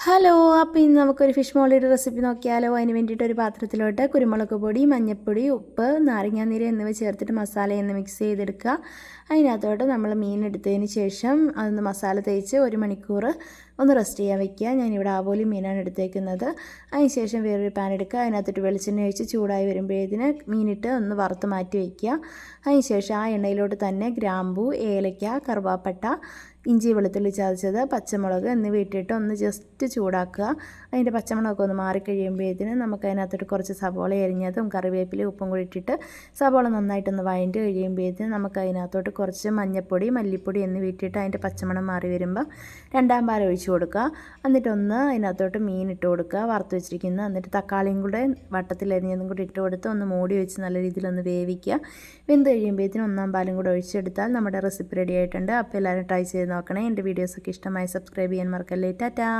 Hello, അപ്പോൾ ഇന്ന് നമുക്കൊരു ഫിഷ് മോളിയുടെ റെസിപ്പി നോക്കിയാലോ. അതിന് വേണ്ടിയിട്ട് ഒരു പാത്രത്തിലോട്ട് കുരുമുളക് പൊടി, മഞ്ഞൾപ്പൊടി, ഉപ്പ്, നാരങ്ങാനീര് എന്നിവ ചേർത്തിട്ട് മസാലയൊന്ന് മിക്സ് ചെയ്തെടുക്കുക. അതിനകത്തോട്ട് നമ്മൾ മീൻ എടുത്തതിന് ശേഷം അതൊന്ന് മസാല തേച്ച് 1 മണിക്കൂർ ഒന്ന് റെസ്റ്റ് ചെയ്യാൻ വെക്കുക. ഞാനിവിടെ ആവോലി മീനാണ് എടുത്തേക്കുന്നത്. അതിന് ശേഷം വേറൊരു പാൻ എടുക്കുക. അതിനകത്തോട്ട് വെളിച്ചെണ്ണ ഒഴിച്ച് ചൂടായി വരുമ്പോഴത്തേന് മീനിട്ട് ഒന്ന് വറുത്ത് മാറ്റി വയ്ക്കുക. അതിന് ശേഷം ആ എണ്ണയിലോട്ട് തന്നെ ഗ്രാമ്പൂ, ഏലക്ക, കറുവാപ്പട്ട, ഇഞ്ചി വെളുത്തുള്ളി ചതച്ചത്, പച്ചമുളക് എന്നിവ ഇട്ടിട്ട് ഒന്ന് ജസ്റ്റ് ചൂടാക്കുക. അതിൻ്റെ പച്ചമുളകൊക്കെ ഒന്ന് മാറിക്കഴിയുമ്പോഴത്തേന് നമുക്ക് അതിനകത്തോട്ട് കുറച്ച് സവോള അരിഞ്ഞതും കറിവേപ്പിലയും ഉപ്പും കൂടി ഇട്ടിട്ട് സവോള നന്നായിട്ടൊന്ന് വഴണ്ട് കഴിയുമ്പോഴത്തേന് നമുക്ക് അതിനകത്തോട്ട് കുറച്ച് മഞ്ഞൾപ്പൊടി, മല്ലിപ്പൊടി എന്നിവ ഇട്ടിട്ട് അതിൻ്റെ പച്ചമണം മാറി വരുമ്പോൾ 2-ാം പാൽ ഒഴിച്ച് കൊടുക്കുക. എന്നിട്ടൊന്ന് അതിനകത്തോട്ട് മീൻ ഇട്ട് കൊടുക്കുക, വറുത്ത് വെച്ചിരിക്കുന്നത്. എന്നിട്ട് തക്കാളിയും കൂടെ വട്ടത്തിൽ അരിഞ്ഞതും കൂടി ഇട്ട് കൊടുത്ത് ഒന്ന് മൂടി വെച്ച് നല്ല രീതിയിലൊന്ന് വേവിക്കുക. വെന്ത് കഴിയുമ്പോഴത്തേനും 1-ാം പാലും കൂടെ ഒഴിച്ചെടുത്താൽ നമ്മുടെ റെസിപ്പി റെഡി ആയിട്ടുണ്ട്. അപ്പോൾ എല്ലാവരും ട്രൈ ചെയ്ത് നോക്കണേ. എൻ്റെ വീഡിയോസൊക്കെ ഇഷ്ടമായി സബ്സ്ക്രൈബ് ചെയ്യാൻ മറക്കല്ലേ. ടാറ്റാ.